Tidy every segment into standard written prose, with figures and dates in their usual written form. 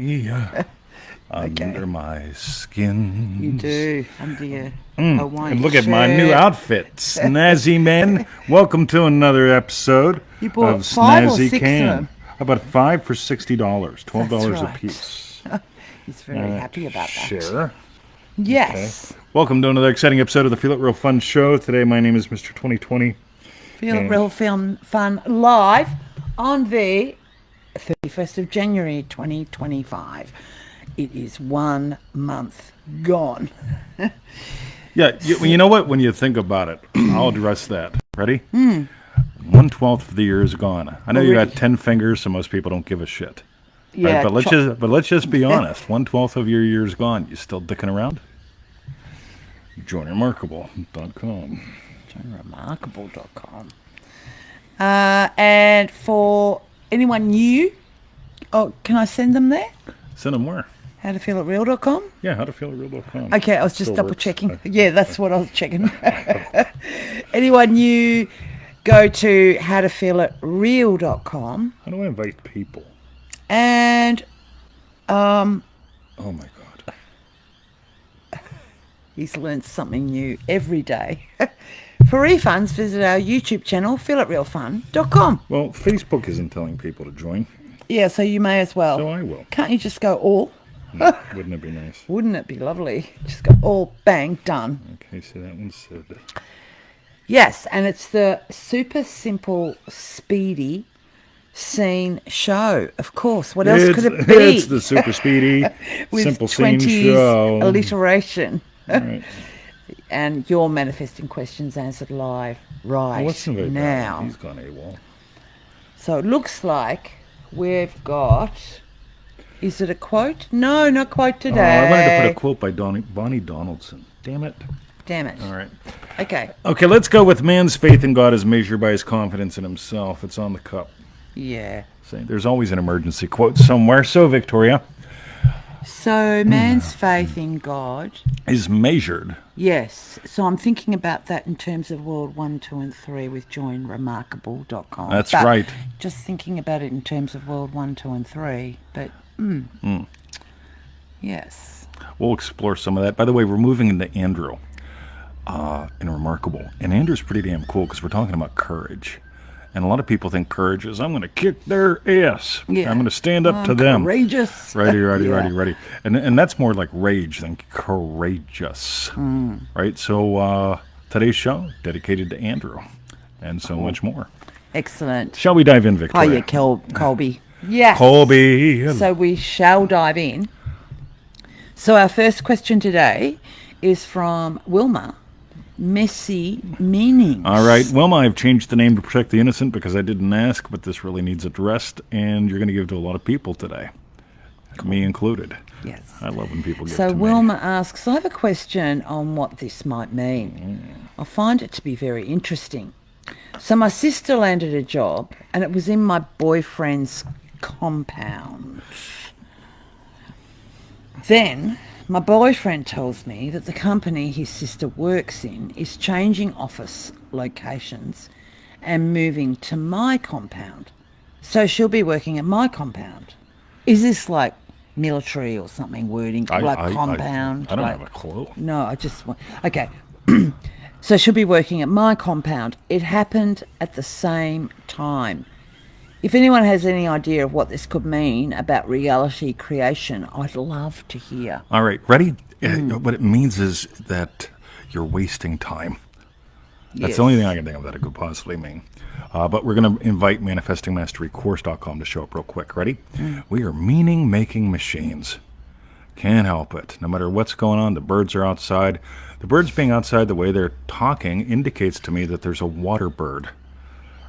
Yeah, Okay. under my skin. You do, under your Hawaiian And look at my new shirt. outfit, Snazzy Man. Welcome to another episode You of bought 5 or 6 Snazzy of Can. them. How about 5 for $60? That's $12 a right. piece. He's very happy about that. Sure. Okay. Yes. Welcome to another exciting episode of the Feel It Real Fun Show. Today, my name is Mr. 2020. Feel And- Real Film Fun live on the 31st of January 2025. It is 1 month gone. Yeah, you know what? When you think about it, I'll address that. Ready? 1/12 of the year is gone. I know you got Already. 10 fingers, so most people don't give a shit. Yeah, Right, but let's just be honest. 1/12 of your year's gone. You still dicking around? JohnRemarkable.com. JohnRemarkable.com. And for anyone new, can I send them there? Send them where? Howtofeelitreal.com? Yeah, howtofeelitreal.com. Okay, I was just Still double works. checking. Yeah, that's what I was checking. Anyone new, go to howtofeelitreal.com How do I invite people? and Oh my God. he's learned something new every day. For refunds, visit our YouTube channel, feelitrealfun.com. Well, Facebook isn't telling people to join, Yeah, so you may as well. so I will. Can't you just go all? Wouldn't it be nice? Wouldn't it be lovely? Just go all bang, done. Okay, so that one said. Yes, and it's the super simple, speedy scene show. Of course. What else could it be? It's the super speedy, With simple scene 20s show. alliteration. All right. And your manifesting questions answered live right Well, let's invite now. Barry. He's gone AWOL. So it looks like we've got... Is it a quote? No, not quote Oh, today. I wanted to put a quote by Bonnie Donaldson. Damn it. Damn it. All right. Okay. Okay, let's go with man's faith in God is measured by his confidence in himself. It's on the cup. Yeah. See, there's always an emergency quote somewhere. So, Victoria, So man's faith in God... is measured. Yes, so I'm thinking about that in terms of World 1, 2 and 3 with joinremarkable.com. That's But right. Just thinking about it in terms of World 1, 2 and 3, but yes. We'll explore some of that. By the way, we're moving into Andrew in Remarkable. And Andrew's pretty damn cool because we're talking about courage. And a lot of people think courage is, I'm going to kick their ass. Yeah. I'm going to stand up to them. Courageous. Righty. Yeah. And that's more like rage than courageous. Right? So today's show, dedicated to Andrew. And so much more. Excellent. Shall we dive in, Victoria? Hiya, Colby. Yes. Colby. So we shall dive in. So our first question today is from Wilma. Messy meanings. All right. Wilma, I've changed the name to protect the innocent because I didn't ask, but this really needs addressed, and you're going to give to a lot of people today, me included. Yes. I love when people give So to Wilma asks, I have a question on what this might mean. I find it to be very interesting. So my sister landed a job and it was in my boyfriend's compound. Then my boyfriend tells me that the company his sister works in is changing office locations and moving to my compound. So she'll be working at my compound. Is this like military or something wording, like compound? I don't like- have a clue. No, I just want... Okay. So she'll be working at my compound. It happened at the same time. If anyone has any idea of what this could mean about reality creation, I'd love to hear. All right. Ready? What it means is that you're wasting time. That's the only thing I can think of that it could possibly mean. But we're going to invite manifestingmasterycourse.com to show up real quick. Ready? We are meaning-making machines. Can't help it. No matter what's going on, the birds are outside. The birds being outside, the way they're talking, indicates to me that there's a water bird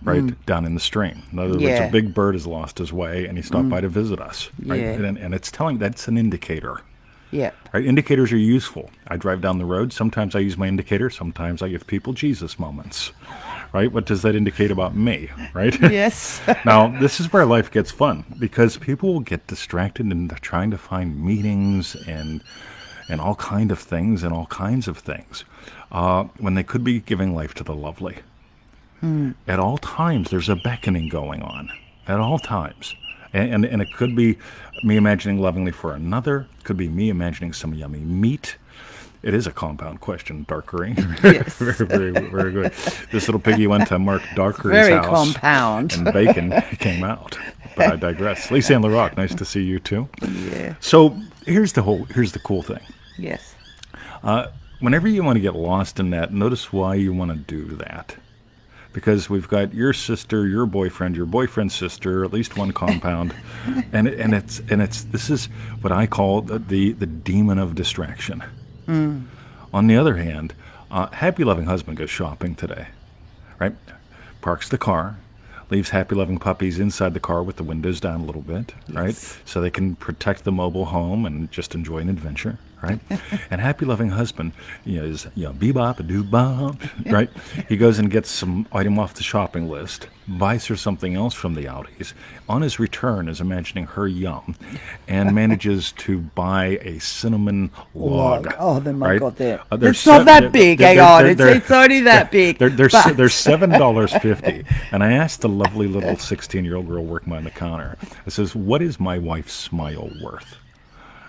right down in the stream. In other words, Yeah. a big bird has lost his way, and he stopped by to visit us. Right? Yeah. And it's telling that's an indicator. Yeah. Right? Indicators are useful. I drive down the road. Sometimes I use my indicator. Sometimes I give people Jesus moments. Right? What does that indicate about me? Right? Yes. Now, this is where life gets fun because people will get distracted into trying to find meanings and all kind of things and all kinds of things when they could be giving life to the lovely. At all times, there's a beckoning going on. At all times. And it could be me imagining lovingly for another. It could be me imagining some yummy meat. It is a compound question, Darkery. Yes. Very, very good. This little piggy went to Mark Darkery's Very house. compound. And bacon came out. But I digress. Lisa Ann LaRock, nice to see you too. Yeah. So here's the cool thing. Yes. Whenever you want to get lost in that, notice why you want to do that. Because we've got your sister, your boyfriend's sister, at least one compound, and it's this is what I call the demon of distraction. On the other hand, happy loving husband goes shopping today, right? Parks the car, leaves happy loving puppies inside the car with the windows down a little bit, right? So they can protect the mobile home and just enjoy an adventure, right? And happy loving husband is bebop a doo bop, right? He goes and gets some item off the shopping list, buys her something else from the Aldi's. On his return is imagining her yum, and manages to buy a cinnamon log. Oh, then my right? God, there. They're It's not that big. Hang on, it's only that big. They're but- $7.50, and I asked the lovely little 16-year-old girl working behind the counter. I says, "What is my wife's smile worth?"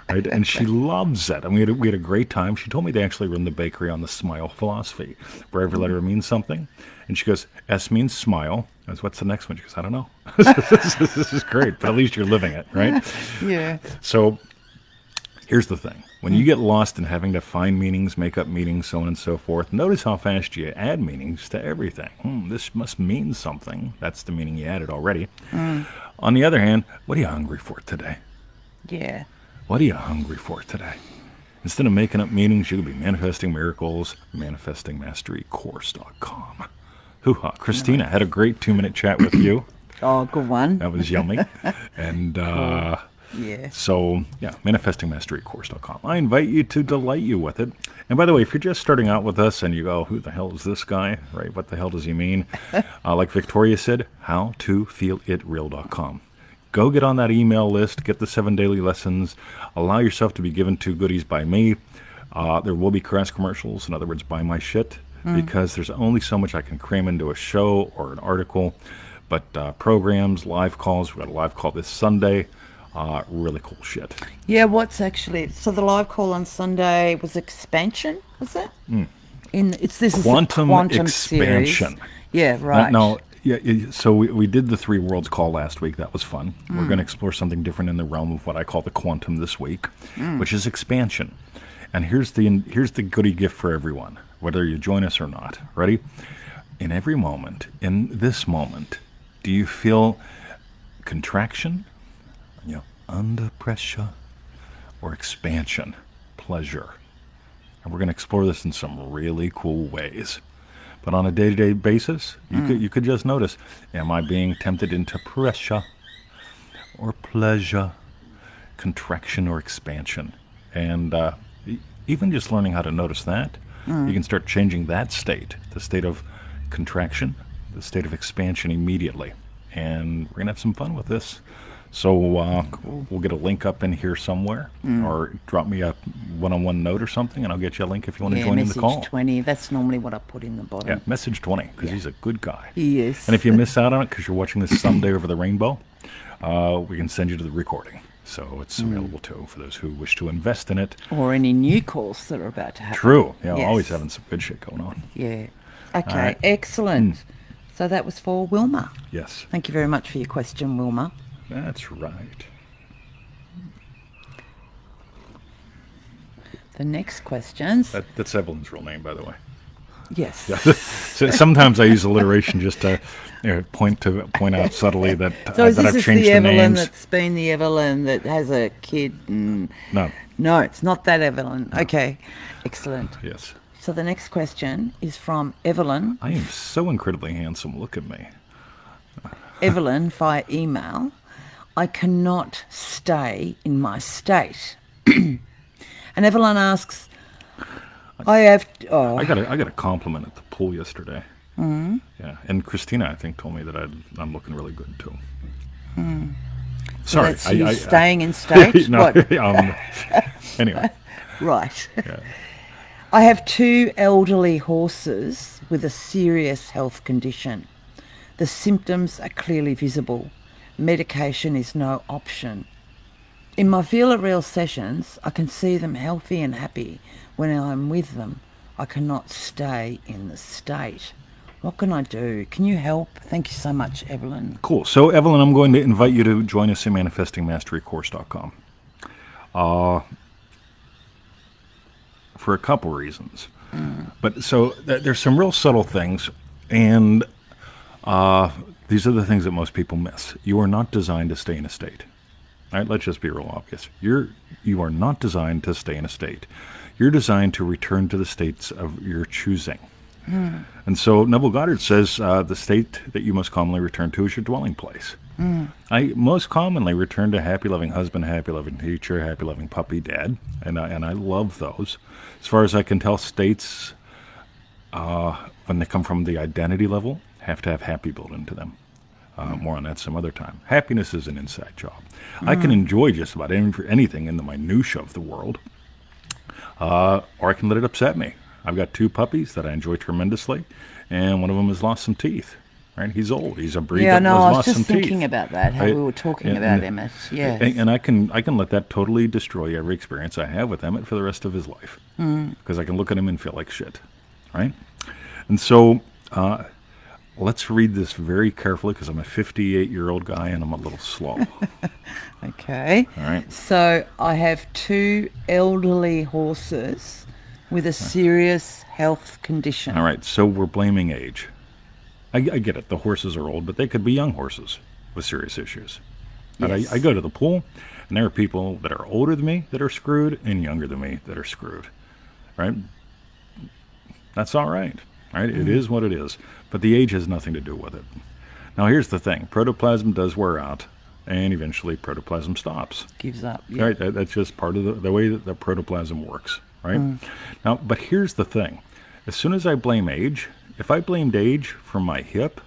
Right? And she loves it. I mean, we had a great time. She told me they actually run the bakery on the smile philosophy, where every letter means something. And she goes, S means smile. I was, what's the next one? She goes, I don't know. This is great, but at least you're living it, right? Yeah. So here's the thing. When you get lost in having to find meanings, make up meanings, so on and so forth, notice how fast you add meanings to everything. This must mean something. That's the meaning you added already. On the other hand, what are you hungry for today? Yeah. What are you hungry for today? Instead of making up meanings, you could be manifesting miracles, manifestingmasterycourse.com. Hoo-ha. Christina, had a great 2-minute chat with you. Oh, good one. That was yummy. And Yeah. so, manifestingmasterycourse.com. I invite you to delight you with it. And by the way, if you're just starting out with us and you go, who the hell is this guy? Right? What the hell does he mean? Like Victoria said, howtofeelitreal.com. Go get on that email list, get the 7 daily lessons, allow yourself to be given 2 goodies by me. There will be cross commercials, in other words, buy my shit, because there's only so much I can cram into a show or an article. But programs, live calls, we've got a live call this Sunday, really cool shit. Yeah, so the live call on Sunday was expansion, was it? This is Quantum the quantum expansion. series. Yeah, right. No, so we did the 3 worlds call last week. That was fun. We're going to explore something different in the realm of what I call the quantum this week, which is expansion. And here's the goodie gift for everyone, whether you join us or not. Ready? In every moment, in this moment, do you feel contraction, under pressure, or expansion, pleasure? And we're going to explore this in some really cool ways. But on a day-to-day basis, you could just notice, am I being tempted into pressure or pleasure, contraction or expansion? And even just learning how to notice that, you can start changing that state, the state of contraction, the state of expansion immediately. And we're going to have some fun with this. So we'll get a link up in here somewhere, or drop me a one-on-one note or something, and I'll get you a link if you want to join in the call. Message 20. That's normally what I put in the bottom. Yeah, message 20, because he's a good guy. He is. And if you miss out on it because you're watching this someday over the rainbow, we can send you to the recording. So it's available too for those who wish to invest in it. Or any new calls that are about to happen. True. Yeah, Yes. always having some good shit going on. Yeah. Okay, right. Excellent. So that was for Wilma. Yes, Thank you very much for your question, Wilma. that's right. The next questions. That's Evelyn's real name, by the way. Yes. So sometimes I use alliteration just to point out subtly that, So that this I've is changed the the Evelyn names. that's been the Evelyn that has a kid and... No. No, it's not that Evelyn. No. Okay, excellent. Yes. So the next question is from Evelyn. I am so incredibly handsome. Look at me. Evelyn via email. I cannot stay in my state. And Evelyn asks, I got a compliment at the pool yesterday. Mm-hmm. Yeah, and Christina, I think, told me that I'm looking really good too. Sorry, that's you staying in state? No, What? Anyway. Right. Yeah. I have 2 elderly horses with a serious health condition. The symptoms are clearly visible. medication is no option. In my Feel It Real sessions, I can see them healthy and happy. When I'm with them, I cannot stay in the state. What can I do? Can you help? Thank you so much, Evelyn. Cool. So, Evelyn, I'm going to invite you to join us in manifestingmasterycourse.com for a couple reasons. But so there's some real subtle things, and these are the things that most people miss. You are not designed to stay in a state. All right, let's just be real obvious. You are not designed to stay in a state. You're designed to return to the states of your choosing. And so Neville Goddard says the state that you most commonly return to is your dwelling place. I most commonly return to happy, loving husband, happy, loving teacher, happy, loving puppy dad, and I love those. As far as I can tell, states, when they come from the identity level, have to have happy built into them. More on that some other time. Happiness is an inside job. I can enjoy just about anything in the minutia of the world, or I can let it upset me. I've got 2 puppies that I enjoy tremendously, and one of them has lost some teeth. Right? He's old. He's a breed that has I was lost some just teeth. thinking about that, how we were talking about Emmett. Yeah. And I can let that totally destroy every experience I have with Emmett for the rest of his life. Because I can look at him and feel like shit. Right? And so let's read this very carefully because I'm a 58-year-old guy and I'm a little slow. Okay. All right. So I have 2 elderly horses with a serious health condition. All right. So we're blaming age. I get it. The horses are old, but they could be young horses with serious issues. Yes. I go to the pool, and there are people that are older than me that are screwed and younger than me that are screwed. Right? That's all right. Right? It is what it is. But the age has nothing to do with it. Now, here's the thing. Protoplasm does wear out, and eventually protoplasm stops. Gives up. Yeah. Right? That's just part of the way that the protoplasm works. Right? Now, but here's the thing. As soon as I blame age, if I blamed age for my hip,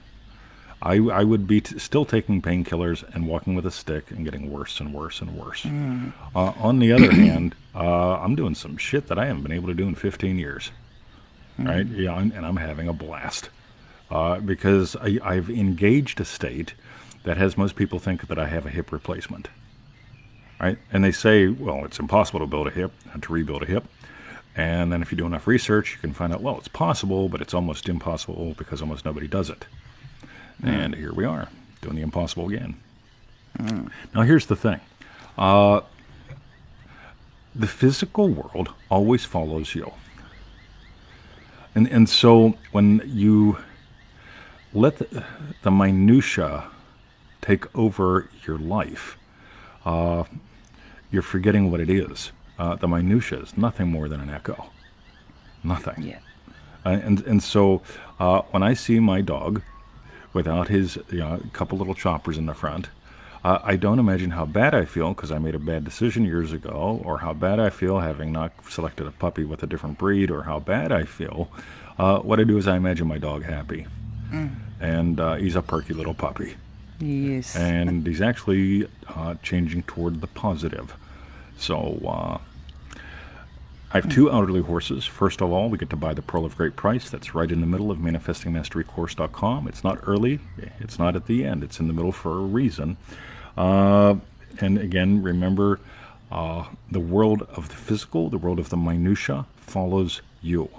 I would be still taking painkillers and walking with a stick and getting worse and worse and worse. On the other hand, I'm doing some shit that I haven't been able to do in 15 years. Right? Yeah, and I'm having a blast. Because I've engaged a state that has most people think that I have a hip replacement. Right? And they say, well, it's impossible to build a hip, to rebuild a hip. And then if you do enough research, you can find out, well, it's possible, but it's almost impossible because almost nobody does it. And here we are, doing the impossible again. Now, here's the thing. The physical world always follows you. And so when you let the minutia take over your life, you're forgetting what it is. The minutia is nothing more than an echo. Nothing. Yeah. And so when I see my dog without his couple little choppers in the front, I don't imagine how bad I feel because I made a bad decision years ago, or how bad I feel having not selected a puppy with a different breed, or how bad I feel. What I do is I imagine my dog happy. And he's a perky little puppy. Yes. And he's actually changing toward the positive. So I have 2 elderly horses. First of all, we get to buy the Pearl of Great Price. That's right in the middle of manifestingmasterycourse.com. It's not early. It's not at the end. It's in the middle for a reason. And again, remember, the world of the physical, the world of the minutia, follows you.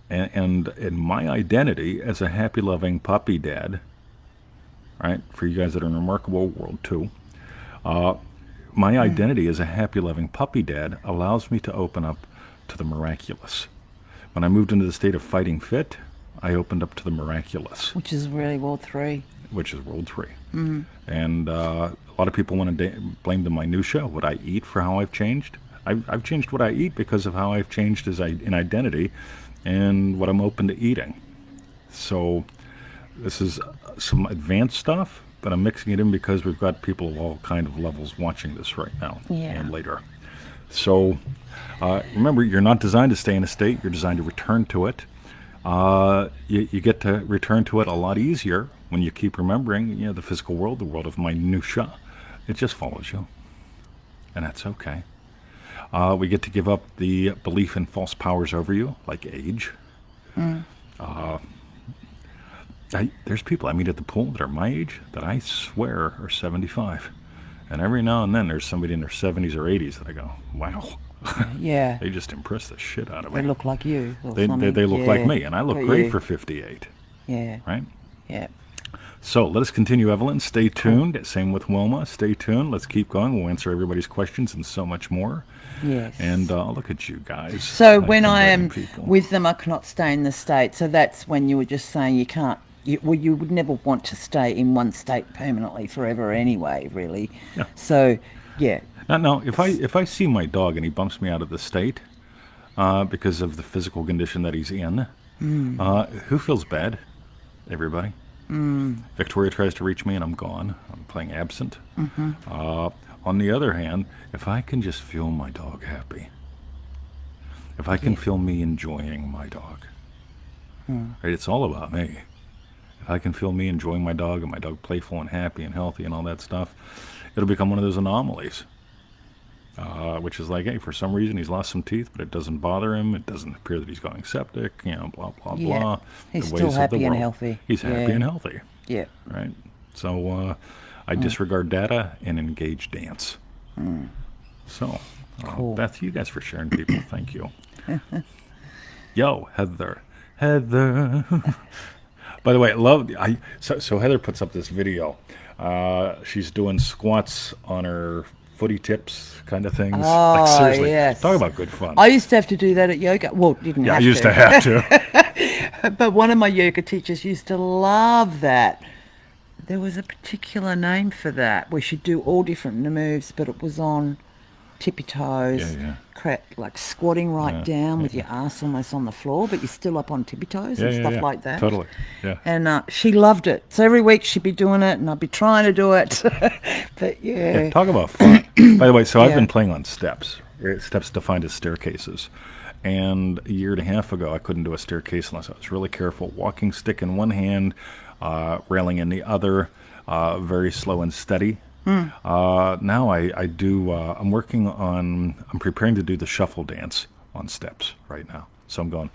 And in my identity as a happy, loving puppy dad, right, for you guys that are in Remarkable World 2, my identity as a happy, loving puppy dad allows me to open up to the miraculous. When I moved into the state of fighting fit, I opened up to the miraculous. Which is really World 3. Which is World 3. And a lot of people want to blame the minutia, what I eat, for how I've changed. I've changed what I eat because of how I've changed in identity and what I'm open to eating. So this is some advanced stuff, but I'm mixing it in because we've got people of all kind of levels watching this right now and later. So remember, you're not designed to stay in a state. You're designed to return to it. You get to return to it a lot easier when you keep remembering, the physical world, the world of minutia. It just follows you, and that's okay. We get to give up the belief in false powers over you, like age. There's people I meet at the pool that are my age that I swear are 75. And every now and then there's somebody in their 70s or 80s that I go, wow. Yeah. They just impress the shit out of They me. look like you. Or They something. look like Yeah. me, and I look Got great you. for 58, Yeah. right? Yeah. So let us continue, Evelyn. Stay tuned. Same with Wilma. Stay tuned. Let's keep going. We'll answer everybody's questions and so much more. Yes. And look at you guys. So when I inviting am people. with them, I cannot stay in the state. So that's when you were just saying you can't. You would never want to stay in one state permanently forever anyway, really. Yeah. So, yeah. Now, if I see my dog and he bumps me out of the state because of the physical condition that he's in, who feels bad? Everybody. Victoria tries to reach me and I'm gone. I'm playing absent. On the other hand, if I can just feel my dog happy, if I can feel me enjoying my dog, right? It's all about me. If I can feel me enjoying my dog and my dog playful and happy and healthy and all that stuff, it'll become one of those anomalies. Which is like, hey, for some reason he's lost some teeth, but it doesn't bother him. It doesn't appear that he's going septic, blah, blah, Yeah. blah. He's The still ways of the happy and world. healthy. He's happy Yeah. and healthy, Yeah. right? So I disregard data and engage dance. So, Cool. Beth, you guys for sharing people. Thank you. Yo, Heather. Heather. By the way, so Heather puts up this video. She's doing squats on her footy tips kind of things. Like seriously, yes. talk about good fun. I used to have to do that at yoga. Well, didn't yeah, I have used to. to have to. But one of my yoga teachers used to love that. There was a particular name for that. We should do all different moves, but it was on tippy toes, Yeah. like squatting right down with your ass almost on the floor, but you're still up on tippy toes and stuff like that. Totally. Yeah. And she loved it. So every week she'd be doing it, and I'd be trying to do it. But Yeah, talk about fun. By the way, so I've Yeah. been playing on steps. Right? Steps defined as staircases. And a year and a half ago, I couldn't do a staircase unless I was really careful. Walking stick in one hand, railing in the other, very slow and steady. Now I do. I'm working on. I'm preparing to do the shuffle dance on steps right now. So I'm going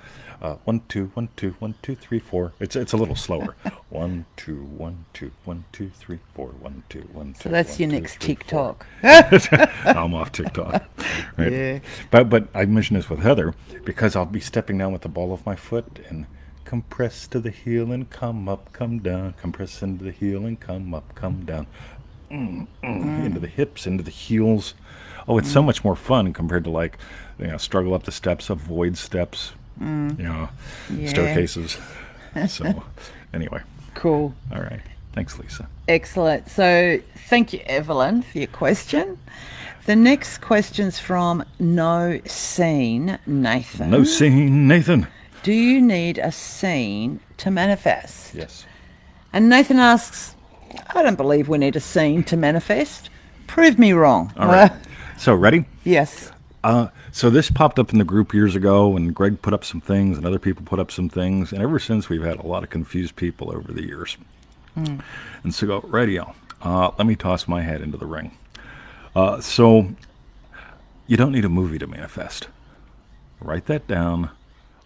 1 2 1 2 1 2 3 4. It's a little slower. 1 2 1 2 1 2 3 4 1 2 1 2. So that's 1, your 2, next 3, 4. TikTok. I'm off TikTok. Right? Yeah. But I mentioned this with Heather because I'll be stepping down with the ball of my foot and compress to the heel and come up, come down. Compress into the heel and come up, come down. Into the hips, into the heels. Oh, it's so much more fun compared to like, struggle up the steps, avoid steps, Yeah. staircases. So, anyway, Cool. all right. Thanks, Lisa. Excellent. So thank you, Evelyn, for your question. The next question's from No Scene Nathan. No scene, Nathan. Do you need a scene to manifest? Yes. And Nathan asks, I don't believe we need a scene to manifest. Prove me wrong. All right. So, ready? Yes. So this popped up in the group years ago, and Greg put up some things, and other people put up some things, and ever since we've had a lot of confused people over the years. And so, go radio. Let me toss my hat into the ring. So you don't need a movie to manifest. Write that down.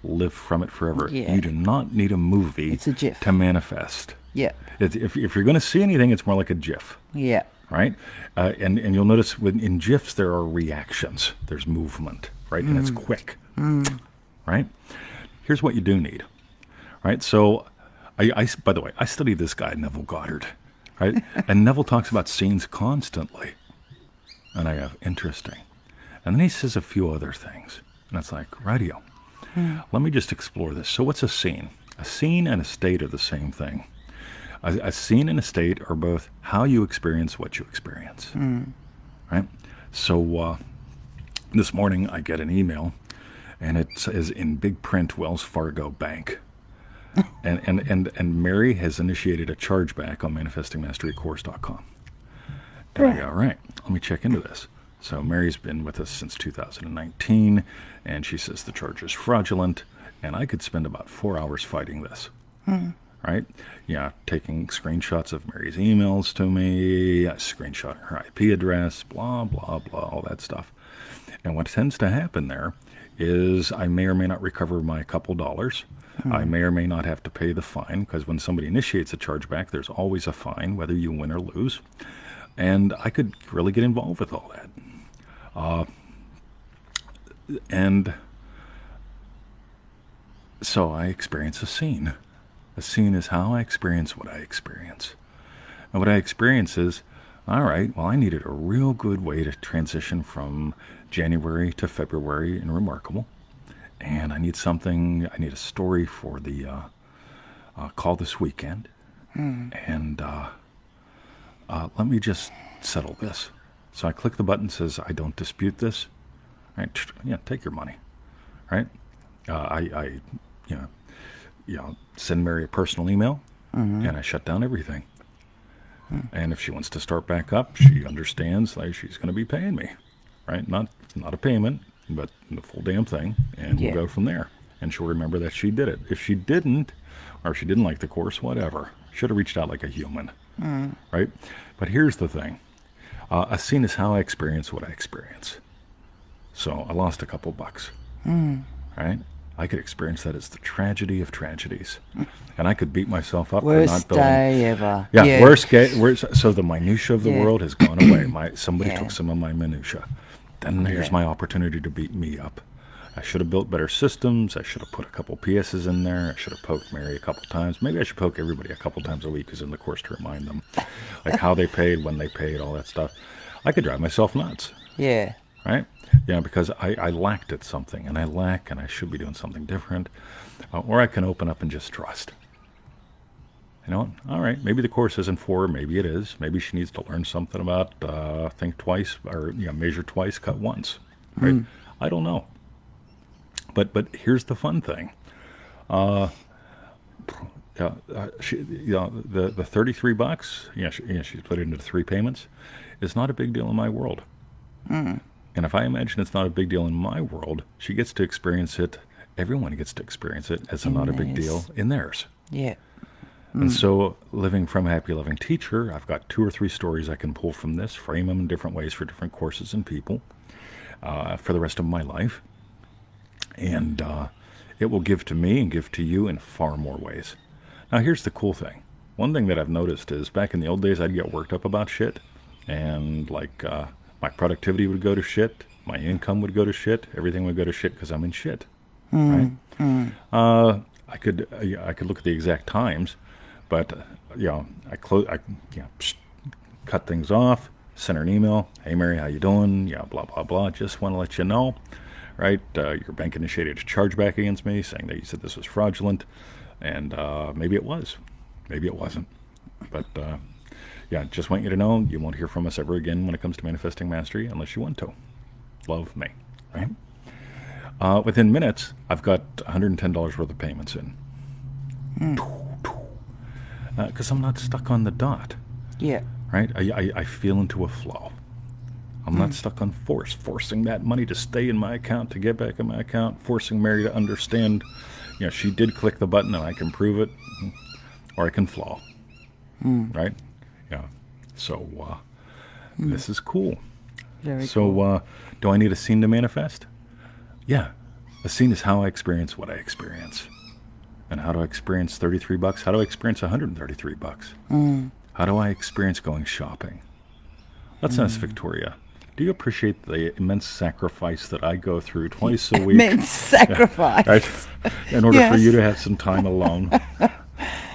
Live from it forever. Yeah. You do not need a movie It's a GIF. to manifest. Yeah. If you're going to see anything, it's more like a GIF. Yeah. Right? And you'll notice in GIFs there are reactions. There's movement, right? And it's quick, right? Here's what you do need, right? So, by the way, I studied this guy, Neville Goddard, right? And Neville talks about scenes constantly. And I go, interesting. And then he says a few other things. And it's like, radio. Let me just explore this. So what's a scene? A scene and a state are the same thing. A scene and a state are both how you experience what you experience, right? So this morning I get an email, and it says in big print, Wells Fargo Bank, and Mary has initiated a chargeback on ManifestingMasteryCourse.com. And I go, all right, let me check into this. So Mary's been with us since 2019, and she says the charge is fraudulent, and I could spend about 4 hours fighting this. Right? Yeah, taking screenshots of Mary's emails to me, screenshotting her IP address, blah, blah, blah, all that stuff. And what tends to happen there is I may or may not recover my couple dollars, I may or may not have to pay the fine, because when somebody initiates a chargeback, there's always a fine, whether you win or lose. And I could really get involved with all that. And so I experience a scene. A scene is how I experience what I experience. And what I experience is, all right, well, I needed a real good way to transition from January to February in Remarkable. And I need a story for the call this weekend. And let me just settle this. So I click the button that says, I don't dispute this. Right? Yeah, take your money. Right? I send Mary a personal email, and I shut down everything. And if she wants to start back up, she understands like she's going to be paying me, right? Not a payment, but the full damn thing, and we'll go from there. And she'll remember that she did it. If she didn't, or if she didn't like the course, whatever, should have reached out like a human, right? But here's the thing: a scene is how I experience what I experience. So I lost a couple bucks, right? I could experience that as the tragedy of tragedies. And I could beat myself up for not billing. Worst day ever. Yeah, worst. So the minutia of the world has gone away. Somebody took some of my minutia. Then here's my opportunity to beat me up. I should have built better systems. I should have put a couple PSs in there. I should have poked Mary a couple times. Maybe I should poke everybody a couple times a week who's in the course to remind them, like how they paid, when they paid, all that stuff. I could drive myself nuts. Yeah. Right? Yeah, because I lacked at something, and I should be doing something different. Or I can open up and just trust. You know what? All right, maybe the course isn't for her. Maybe it is. Maybe she needs to learn something about think twice, or measure twice, cut once. Right? I don't know. But here's the fun thing. The $33. She split it into 3 payments. Is not a big deal in my world. And if I imagine it's not a big deal in my world, she gets to experience it. Everyone gets to experience it as not a big deal in theirs. Yeah. And so, living from a happy, loving teacher, I've got 2 or 3 stories I can pull from this, frame them in different ways for different courses and people for the rest of my life. And it will give to me and give to you in far more ways. Now, here's the cool thing. One thing that I've noticed is back in the old days, I'd get worked up about shit. And my productivity would go to shit. My income would go to shit. Everything would go to shit because I'm in shit. Right? I could look at the exact times, but I cut things off. Send her an email. Hey Mary, how you doing? Yeah, blah blah blah. Just want to let you know, right? Your bank initiated a chargeback against me, saying that you said this was fraudulent, and maybe it was, maybe it wasn't, but. Just want you to know you won't hear from us ever again when it comes to manifesting mastery unless you want to. Love, me, right? Within minutes, I've got $110 worth of payments in. Because I'm not stuck on the dot. Yeah. Right? I feel into a flow. I'm not stuck on forcing that money to stay in my account, to get back in my account, forcing Mary to understand, she did click the button and I can prove it, or I can flow. Right? Yeah. So this is cool. Very cool. So do I need a scene to manifest? Yeah. A scene is how I experience what I experience. And how do I experience $33? How do I experience $133? How do I experience going shopping? Let's ask Victoria. Do you appreciate the immense sacrifice that I go through twice a week? Immense sacrifice. Right? In order for you to have some time alone.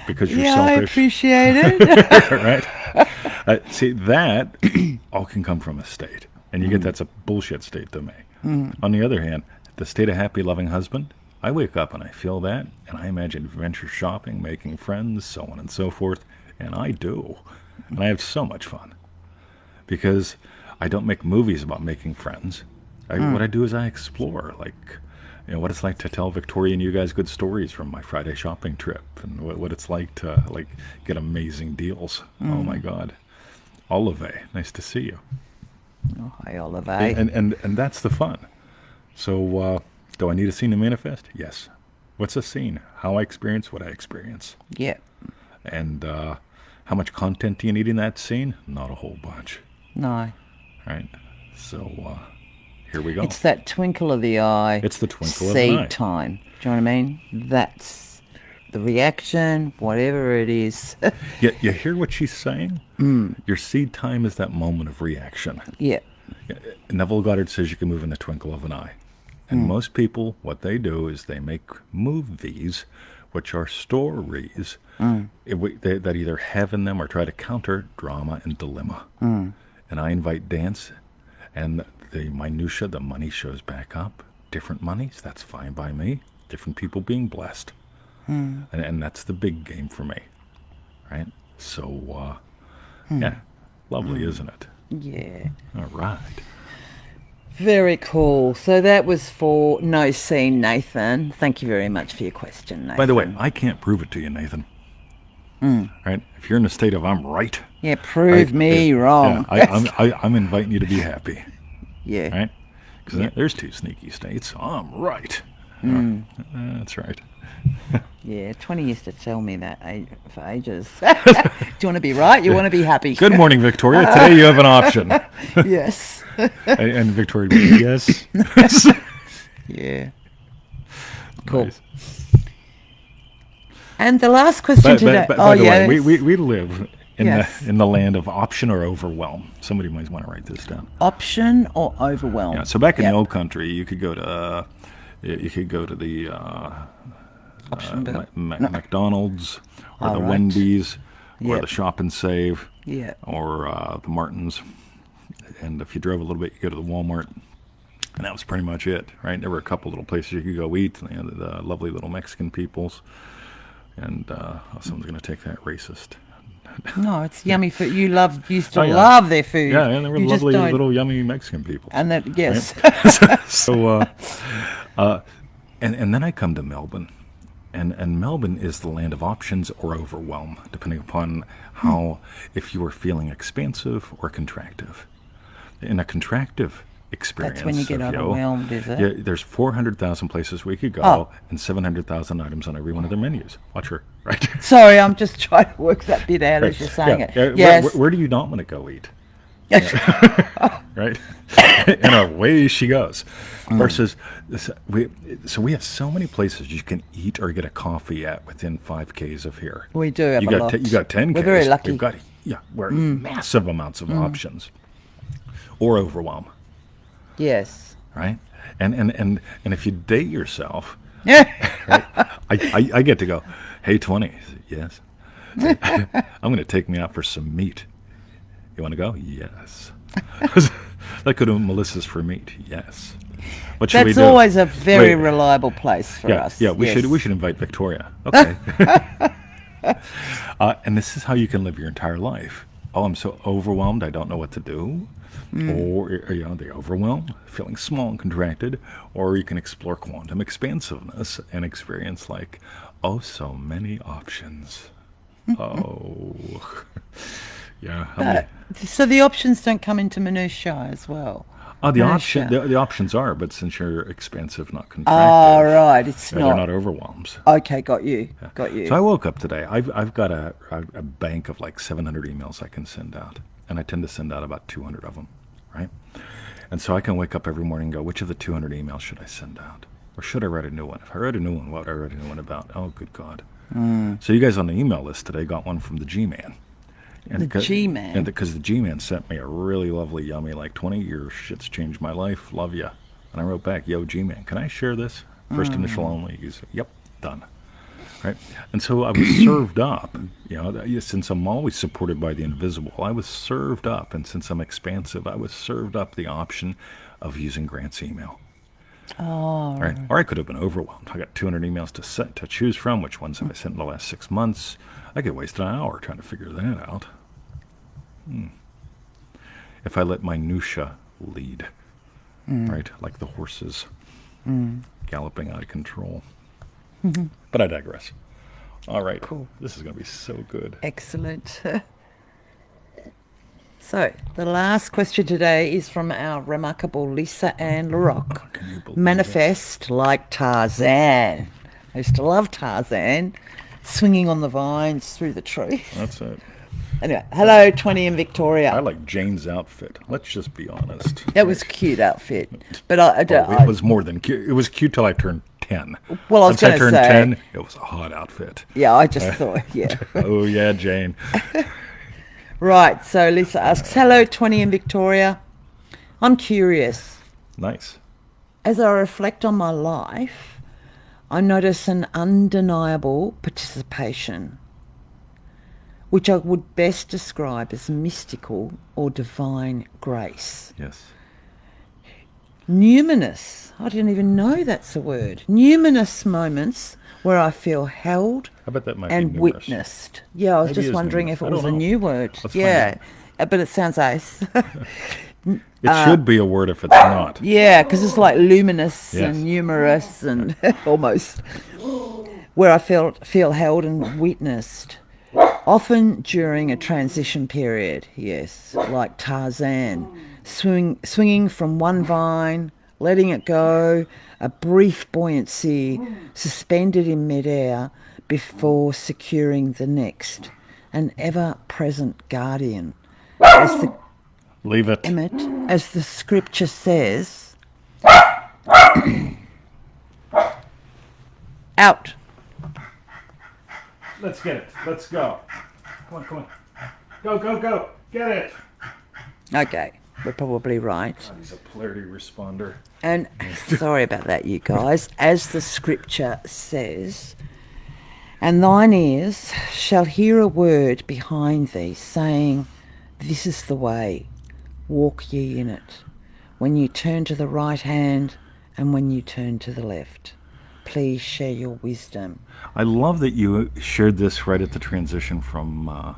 Because you're I selfish. appreciate it. Right? See, that all can come from a state. And you get that's a bullshit state to me. On the other hand, the state of happy, loving husband, I wake up and I feel that, and I imagine adventure shopping, making friends, so on and so forth, and I do. And I have so much fun. Because I don't make movies about making friends. What I do is I explore, what it's like to tell Victoria and you guys good stories from my Friday shopping trip, and what it's like to get amazing deals. Oh my God, Olive, nice to see you. Oh, hi, Olive. And that's the fun. So do I need a scene to manifest? Yes. What's a scene? How I experience what I experience. Yeah. And how much content do you need in that scene? Not a whole bunch. No. Right. So. Here we go. It's that twinkle of the eye. It's the twinkle of the eye. Seed time. Do you know what I mean? That's the reaction, whatever it is. You hear what she's saying? Your seed time is that moment of reaction. Yeah. Neville Goddard says you can move in the twinkle of an eye. And most people, what they do is they make movies, which are stories, that either have in them or try to counter drama and dilemma. And I invite dance, and the minutia, the money shows back up. Different monies, that's fine by me. Different people being blessed. And that's the big game for me. Right? So, yeah, lovely, isn't it? Yeah. All right. Very cool. So that was for No Scene, Nathan. Thank you very much for your question, Nathan. By the way, I can't prove it to you, Nathan. Right? If you're in a state of I'm right. Yeah, prove me wrong. Yeah, I'm inviting you to be happy. Yeah. Right? Because there's two sneaky states. I'm right. That's right. Yeah, 20 used to tell me that for ages. Do you want to be right? You want to be happy? Good morning, Victoria. Today you have an option. Yes. And Victoria would be, yes. Yeah. Cool. Nice. And the last question today. By the way, we live in Yes. the land of option or overwhelm. Somebody might want to write this down. Option or overwhelm? Yeah. So back in the old country, you could go to the Option bill. McDonald's or All the right. Wendy's or Yep. the Shop and Save Yeah. or the Martins. And if you drove a little bit, you go to the Walmart. And that was pretty much it, right? There were a couple little places you could go eat, the lovely little Mexican peoples. And someone's going to take that racist. No, it's yummy food. You used to Oh, yeah. love their food. Yeah, and they were You just lovely don't- little yummy Mexican people. And that, yes. So, and then I come to Melbourne, and Melbourne is the land of options or overwhelm, depending upon how, if you are feeling expansive or contractive. In a contractive experience, That's when you get overwhelmed, is it? Yeah, there's 400,000 places we could go, Oh. and 700,000 items on every one of their menus. Watch her, right? Sorry, I'm just trying to work that bit out as you're saying it. Yeah. Yes. Where do you not want to go eat? Right? And away she goes. Versus, we have so many places you can eat or get a coffee at within 5 Ks of here. We do have a lot. You got 10 Ks. We're very lucky. We've got we're massive amounts of options. Or overwhelm, Yes. right? And if you date yourself, Yeah. right, I get to go, hey 20, yes. I'm going to take me out for some meat. You want to go? Yes. That could have Melissa's for meat. Yes. What should we That's do? always a very Wait. reliable place for us. Yeah, we Yes. should invite Victoria. Okay. And this is how you can live your entire life. Oh, I'm so overwhelmed, I don't know what to do. Or the overwhelm, feeling small and contracted. Or you can explore quantum expansiveness and experience so many options. Oh. Yeah. how many- So the options don't come into minutiae as well. the Minutia. the options are, but since you're expansive, not contractive. Oh, right. It's they're not. not overwhelms. Okay, got you. Got you. So I woke up today. I've got a bank of 700 emails I can send out, and I tend to send out about 200 of them, right? And so I can wake up every morning and go, which of the 200 emails should I send out? Or should I write a new one? If I write a new one, what would I write a new one about? Oh, good God. So you guys on the email list today got one from the G-Man. The G-Man? And because the G-Man sent me a really lovely, yummy, 20 years, shit's changed my life, love ya. And I wrote back, yo, G-Man, can I share this? First initial only. He said, yep, done. Right? And so I was served up, since I'm always supported by the invisible, I was served up, and since I'm expansive, I was served up the option of using Grant's email. Oh, Right? Or I could have been overwhelmed. I got 200 emails to choose from. Which ones have I sent in the last 6 months? I could waste an hour trying to figure that out. If I let minutia lead, right? Like the horses galloping out of control. But I digress. All right. Cool. This is going to be so good. excellent. So, the last question today is from our remarkable Lisa Ann LaRocque. Can you believe Manifest like Tarzan. I used to love Tarzan, swinging on the vines through the trees. That's it. Anyway, hello, 20 in Victoria. I like Jane's outfit. Let's just be honest. That was a cute outfit. But It was more than cute. It was cute till I turned 10. Well, I was Once I gonna turned say- 10, it was a hot outfit. Yeah, I just thought, yeah. Oh, yeah, Jane. Right, so Lisa asks, hello, 20 in Victoria. I'm curious. Nice. As I reflect on my life, I notice an undeniable participation, which I would best describe as mystical or divine grace. Yes. Numinous, I didn't even know that's a word. Numinous moments where I feel held I bet that might and be numerous. witnessed. Yeah, I was Maybe it just is wondering numerous. if it I was a don't know. new word. Let's find Yeah, but it sounds ace. It should be a word if it's not. Yeah, because it's like luminous Yes. and numerous and almost where I feel held and witnessed. Often during a transition period, yes, like Tarzan, swinging from one vine, letting it go, a brief buoyancy, suspended in midair before securing the next, an ever-present guardian. As the Leave it. Emmett, as the scripture says, out. Let's get it. Let's go. Come on. Go, go. Get it. Okay, we're probably right. God, he's a polarity responder. And sorry about that, you guys. As the scripture says, and thine ears shall hear a word behind thee, saying, this is the way, walk ye in it. When you turn to the right hand and when you turn to the left. Please share your wisdom. I love that you shared this right at the transition from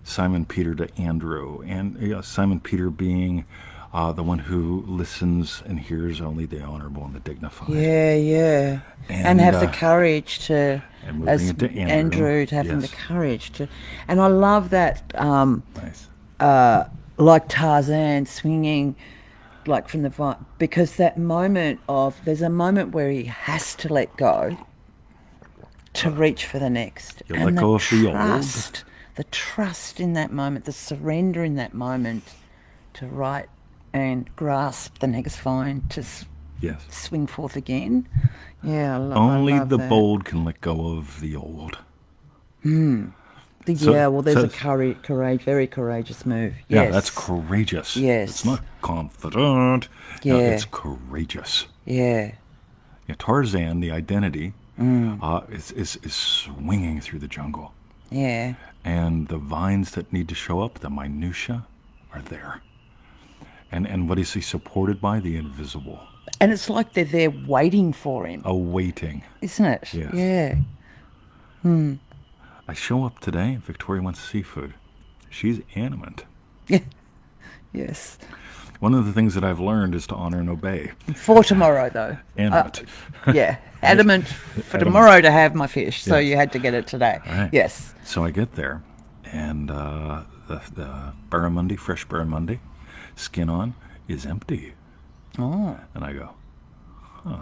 Simon Peter to Andrew. And Simon Peter being the one who listens and hears only the honorable and the dignified. Yeah. And have the courage to, and moving as into Andrew, to having yes. the courage to. And I love that, Nice. like Tarzan swinging, like from the vine, because that moment there's a moment where he has to let go to reach for the next. You let go of the old. The trust in that moment, the surrender in that moment to right and grasp the next vine to Yes. swing forth again. Yeah, Only I love the that. bold can let go of the old. There's a very courageous move. Yeah, Yes. that's courageous. Yes. It's not confident. No, Yeah. it's courageous. Yeah. Yeah, Tarzan, the identity, is swinging through the jungle. Yeah. And the vines that need to show up, the minutia, are there. And what is he supported by? The invisible. And it's like they're there waiting for him, Awaiting. isn't it? Yes. Yeah. I show up today, Victoria wants seafood. She's animate. Yeah. Yes. One of the things that I've learned is to honor and obey. For tomorrow, though. Animate. Yeah. Adamant for Adamant. tomorrow to have my fish, so Yes. you had to get it today. Right. Yes. So I get there, and the barramundi, fresh barramundi, skin on, is empty. Oh. And I go, huh.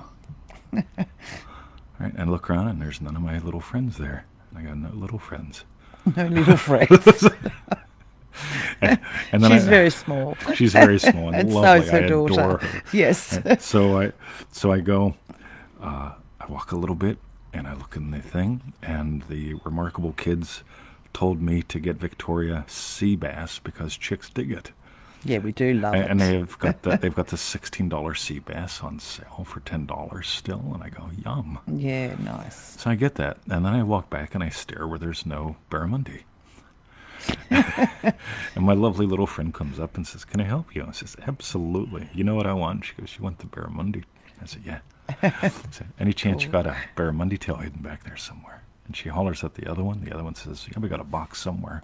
Right, and I look around, and there's none of my little friends there. And I go, no little friends. No little friends. And then She's very small. She's very small and And lovely. so's her I adore daughter. her. Yes. Right, so I go, I walk a little bit, and I look in the thing, and the remarkable kids told me to get Victoria sea bass because chicks dig it. Yeah, we do love And it. they've got the $16 sea bass on sale for $10 still, and I go, yum. Yeah, nice. So I get that, and then I walk back and I stare where there's no barramundi. And my lovely little friend comes up and says, "Can I help you?" I says, "Absolutely. You know what I want?" She goes, "You want the barramundi?" I said, "Yeah." I said, "Any chance you got a barramundi tail hidden back there somewhere?" And she hollers at the other one. The other one says, "Yeah, we got a box somewhere."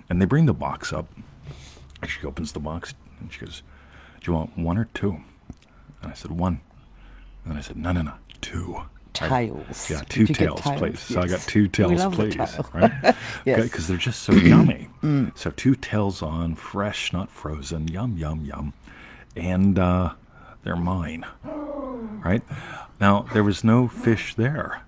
And they bring the box up. And she opens the box and she goes, "Do you want one or two?" And I said, "One." And then I said, "No, two." Tails. Yeah, Did two you get tails, please. So I got Yes. two We tails, love the please. tail. Right? Yes. Because they're just so yummy. So two tails on, fresh, not frozen. Yum, yum, yum. And they're mine. Right? Now, there was no fish there.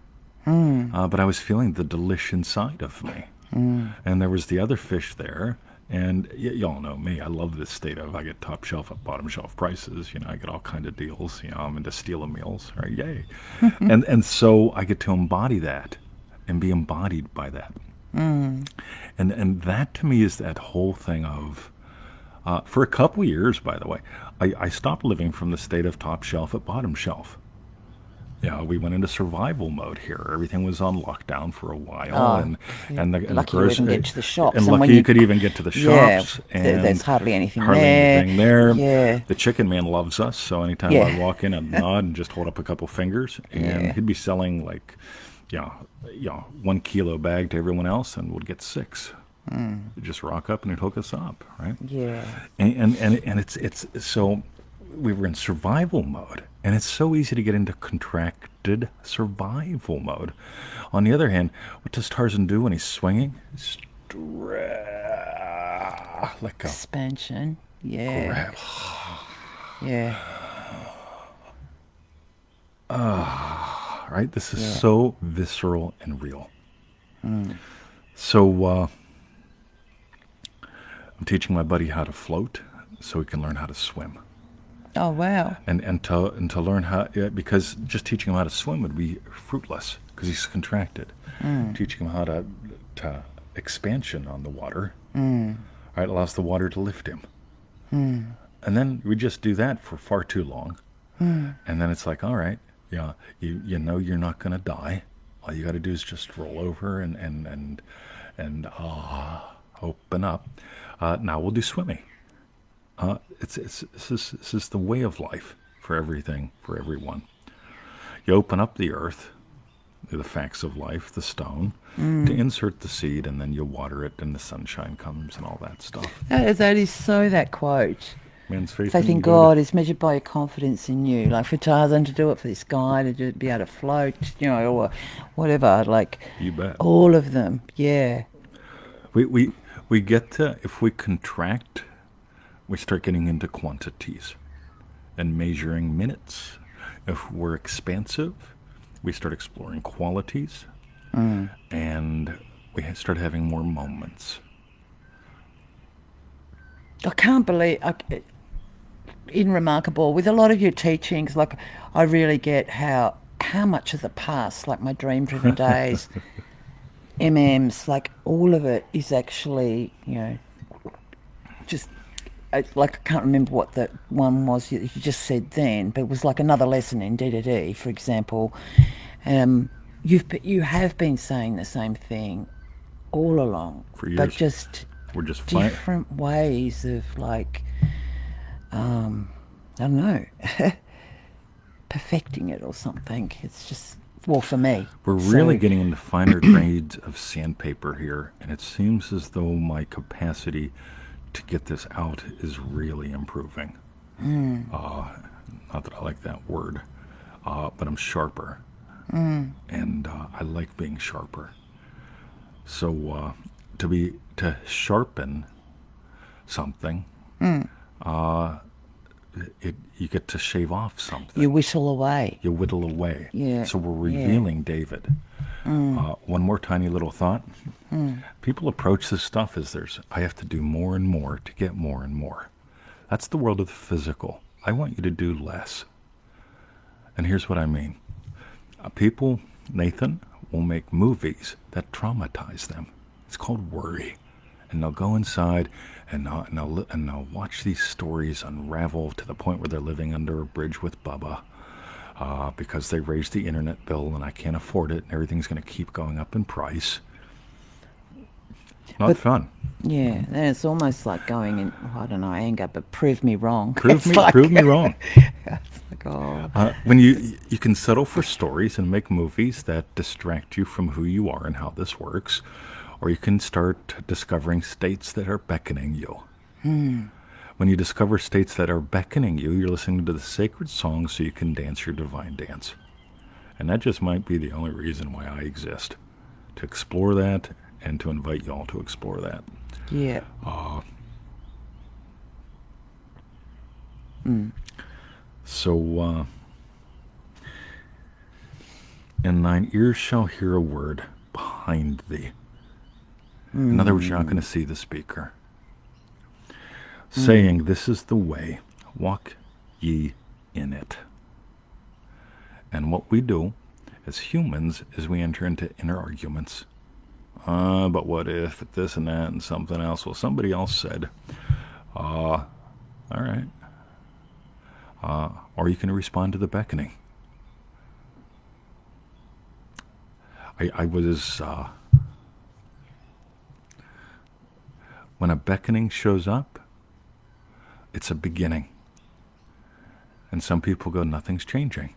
But I was feeling the delish inside of me. And there was the other fish there, And y'all know me. I love this state of I get top shelf at bottom shelf prices. I get all kind of deals. I'm into stealing meals. Right? Yay. And so I get to embody that and be embodied by that. And that to me is that whole thing of, for a couple years, by the way, I stopped living from the state of top shelf at bottom shelf. Yeah, we went into survival mode here. Everything was on lockdown for a while, Oh, yeah. and the Lucky you even get to the shops. and And when lucky you could even get to the yeah, shops, and there's hardly anything hardly there. anything there. Yeah, The chicken man loves us, so anytime I'd yeah, walk in, I'd nod and just hold up a couple fingers, and yeah. he'd be selling like, 1 kilo bag to everyone else, and would get 6. He'd just rock up and he'd hook us up, right? Yeah. And it's so we were in survival mode, and it's so easy to get into contracted survival mode. On the other hand, what does Tarzan do when he's swinging? Let go. Expansion. Yeah. Grab. Yeah. Right? This is Yeah. so visceral and real. So I'm teaching my buddy how to float so he can learn how to swim. Oh, wow. And to learn how, because just teaching him how to swim would be fruitless because he's contracted. Teaching him how to expansion on the water, right, allows the water to lift him. And then we just do that for far too long, and then it's like, all right, yeah, you know you're not going to die. All you got to do is just roll over and open up. Now we'll do swimming. This is the way of life for everything, for everyone. You open up the earth, the facts of life, the stone, to insert the seed, and then you water it, and the sunshine comes, and all that stuff. That is so that quote. Man's faith, Faith in you God is measured by your confidence in you. Like for Tarzan to do it, for this guy to be able to float, or whatever. Like You bet. all of them. Yeah. We get to, if we contract, we start getting into quantities and measuring minutes. If we're expansive, we start exploring qualities, and we start having more moments. I can't believe in Remarkable with a lot of your teachings. Like I really get how much of the past, like my dream-driven days, MMs, like all of it is actually just. Like I can't remember what that one was you just said then, but it was like another lesson in D, for example. You have been saying the same thing all along, For years. but just We're just fine. different ways of like, I don't know, perfecting it or something. It's just, well, for me. We're So, really getting into finer grades of sandpaper here, and it seems as though my capacity to get this out is really improving. Not that I like that word, but I'm sharper, and I like being sharper. So to sharpen something, you get to shave off something. you whistle away. You whittle away. Yeah, So we're yeah. revealing David. One more tiny little thought. People approach this stuff as I have to do more and more to get more and more. That's the world of the physical. I want you to do less. And here's what I mean. People, Nathan, will make movies that traumatize them. It's called worry. And they'll go inside and they'll watch these stories unravel to the point where they're living under a bridge with Bubba. Because they raised the internet bill and I can't afford it, and everything's going to keep going up in price. Not fun. Yeah, then it's almost like going in, I don't know, anger, but prove me wrong. Prove It's me wrong. It's like, oh. When you can settle for stories and make movies that distract you from who you are and how this works, or you can start discovering states that are beckoning you. When you discover states that are beckoning you, you're listening to the sacred song so you can dance your divine dance. And that just might be the only reason why I exist, to explore that and to invite y'all to explore that. Yeah. So, and thine ears shall hear a word behind thee. In other words, you're not going to see the speaker. saying, "This is the way, walk ye in it." And what we do as humans is we enter into inner arguments. But what if this and that and something else? Well, somebody else said, all right. Or you can respond to the beckoning. I was, when a beckoning shows up, it's a beginning. And some people go, nothing's changing.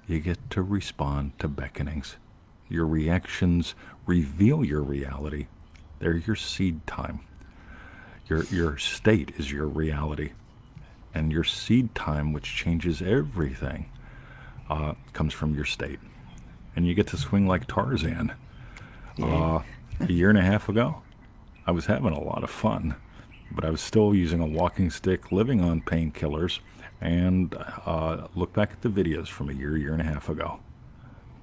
You get to respond to beckonings. Your reactions reveal your reality. They're your seed time. Your state is your reality. And your seed time, which changes everything, comes from your state. And you get to swing like Tarzan. Yeah. A year and a half ago, I was having a lot of fun, but I was still using a walking stick, living on painkillers, and look back at the videos from a year and a half ago.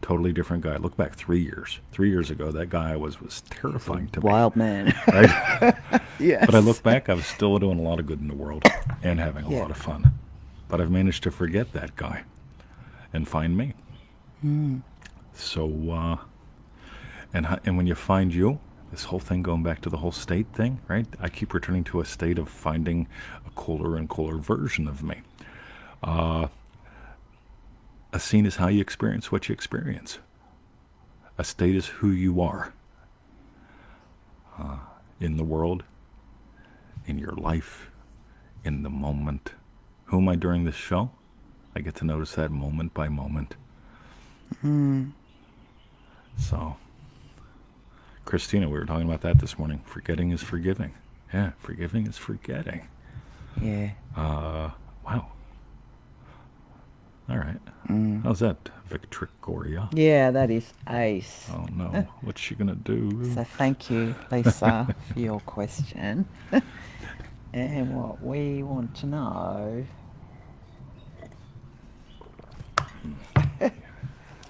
Totally different guy. Look back 3 years. 3 years ago, that guy was terrifying to me. Wild man. Right? Yes. But I look back, I was still doing a lot of good in the world and having a lot of fun. But I've managed to forget that guy and find me. So, and when you find you, this whole thing going back to the whole state thing, right? I keep returning to a state of finding a cooler and cooler version of me. A scene is how you experience what you experience. A state is who you are. In the world, in your life, in the moment. Who am I during this show? I get to notice that moment by moment. So, Christina, we were talking about that this morning. Forgetting is forgiving. Yeah, forgiving is forgetting. Yeah. Wow. All right. How's that, Victoria? Yeah, that is ace. Oh, no. What's she going to do? So thank you, Lisa, for your question. And what we want to know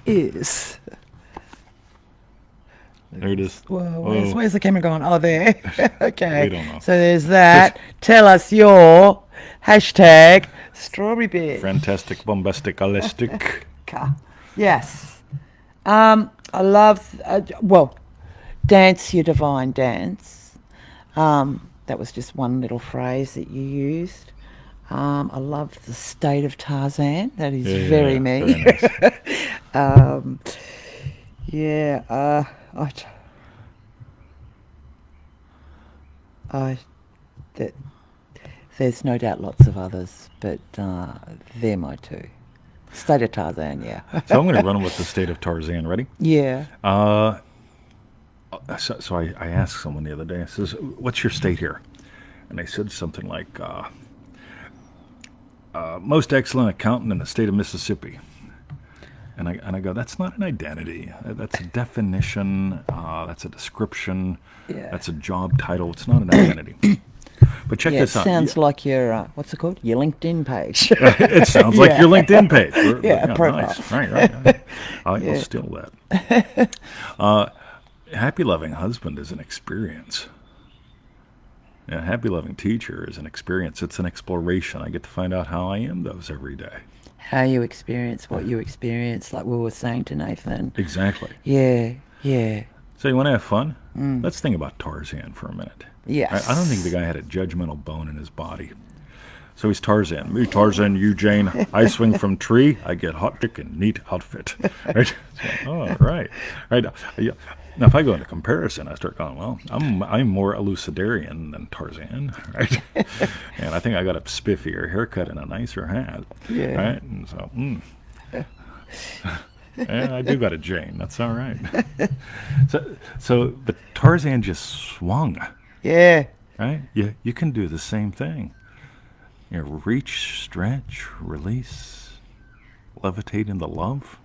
is... There it is. Well, where's the camera gone? Oh, there. Okay. We don't know. So there's that. Tell us your hashtag strawberry beer. Fantastic, bombastic, elastic. Yes. I love, dance your divine dance. That was just one little phrase that you used. I love the state of Tarzan. That is very me. Very nice. There's no doubt lots of others, but they're my two. State of Tarzan, yeah. So I'm going to run with the state of Tarzan. Ready? Yeah. So I asked someone the other day, I says, what's your state here? And they said something like, most excellent accountant in the state of Mississippi. And I go, that's not an identity. That's a definition. That's a description. Yeah. That's a job title. It's not an identity. But check this out. It sounds like your, what's it called? Your LinkedIn page. It sounds like your LinkedIn page. Profile. Nice. Right. I will steal that. Happy loving husband is an experience. A happy loving teacher is an experience. It's an exploration. I get to find out how I am those every day. How you experience what you experience, like we were saying to Nathan. Exactly. Yeah. So you want to have fun? Let's think about Tarzan for a minute. Yes. I don't think the guy had a judgmental bone in his body. So he's Tarzan. Me, Tarzan, you, Jane. I swing from tree. I get hot chicken, neat outfit. Right? So, right. Yeah. Now, if I go into comparison, I start going, well, I'm more elucidarian than Tarzan, right? And I think I got a spiffier haircut and a nicer hat, right? And so, I do got a Jane. That's all right. But Tarzan just swung. Yeah. Right? You can do the same thing. Reach, stretch, release, levitate into love.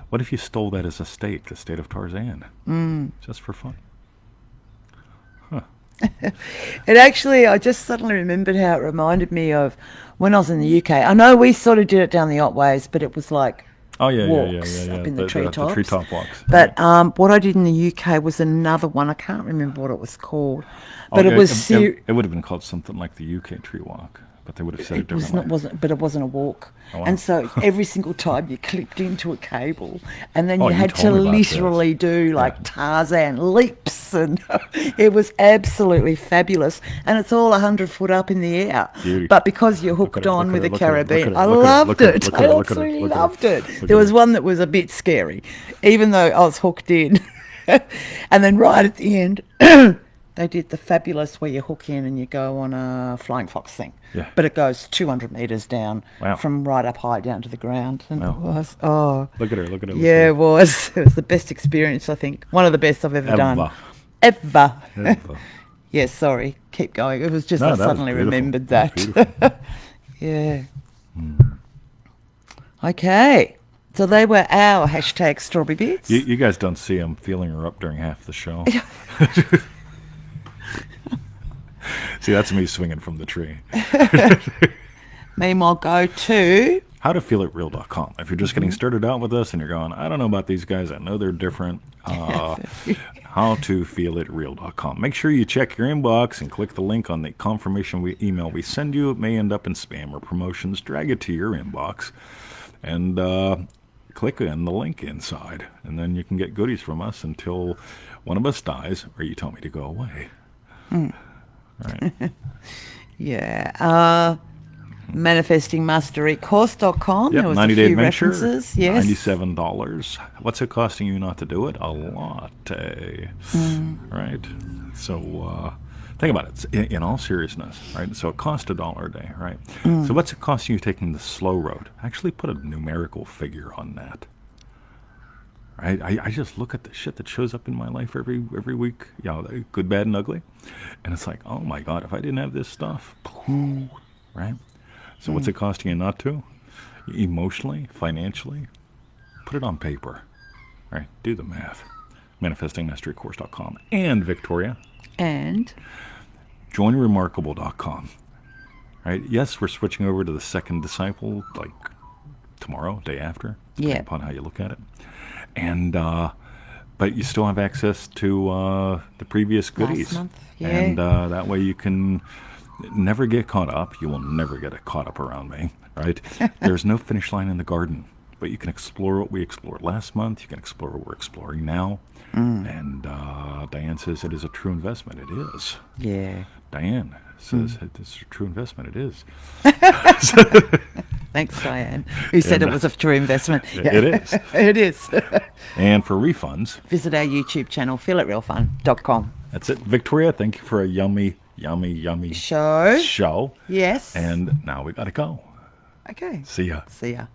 What if you stole that as a state, the state of Tarzan? Just for fun. It actually, I just suddenly remembered how it reminded me of when I was in the UK. I know we sort of did it down the Otways, but it was like Oh, yeah, walks up in the The treetops. treetop walks. But what I did in the UK was another one. I can't remember what it was called, but it yeah, was it would have been called something like the UK tree walk, but they would have said it it was differently. not wasn't but it wasn't a walk. Oh, wow. And so every single time you clipped into a cable, and then Oh, you you had to told me about this. literally do like Yeah. Tarzan leaps, and it was absolutely fabulous. And it's all 100 foot up in the air. Beauty. But because you're Look hooked at it, on look with at the it, look at it, Caribbean, look I at it, look at it, loved look at it, it. look at I it, look at it, absolutely look at it, loved it. look at There was it. one that was a bit scary, even though I was hooked in. And then right at the end, they did the fabulous where you hook in and you go on a flying fox thing. Yeah. But it goes 200 metres down Wow. from right up high down to the ground. And Wow. it was, oh, Look at her, look at her. yeah, it was. It was the best experience, I think. One of the best I've ever done. Ever. Ever. Yeah, sorry. Keep going. It was just No, I that was suddenly beautiful. remembered That was that. beautiful. Yeah. Okay. So they were our hashtag strawberry bits. You guys don't see him feeling her up during half the show. See, that's me swinging from the tree. Meanwhile, go to Howtofeelitreal.com. If you're just getting started out with us and you're going, I don't know about these guys, I know they're different. Howtofeelitreal.com. Make sure you check your inbox and click the link on the confirmation email we send you. It may end up in spam or promotions. Drag it to your inbox and click on the link inside. And then you can get goodies from us until one of us dies or you tell me to go away. Right. yeah. Manifestingmasterycourse.com. Yep, There was 90-day a few adventure, references. Yes. $97. What's it costing you not to do it? A latte. Right? So think about it. In all seriousness, right? So it costs $1 a day, right? So what's it costing you taking the slow road? Actually put a numerical figure on that. Right? I just look at the shit that shows up in my life every week, good, bad, and ugly. And it's like, oh my God, if I didn't have this stuff, right? So what's it costing you not to? Emotionally, financially, put it on paper, right? Do the math. ManifestingMasteryCourse.com. And Victoria, And joinremarkable.com, right? Yes, we're switching over to the second disciple, like tomorrow, day after, depending upon how you look at it. And but you still have access to the previous goodies. last month, yeah. And that way you can never get caught up. You will never get caught up around me, right? There's no finish line in the garden, but you can explore what we explored last month. You can explore what we're exploring now. And Diane says it is a true investment. It is. yeah. Diane says it's a true investment. It is. Thanks, Diane, who said it was a true investment. It is. It is. And for refunds, Visit our YouTube channel, feelitrealfun.com. that's it. Victoria, thank you for a yummy Show. show. Yes. And now we got to go. Okay. See ya. See ya.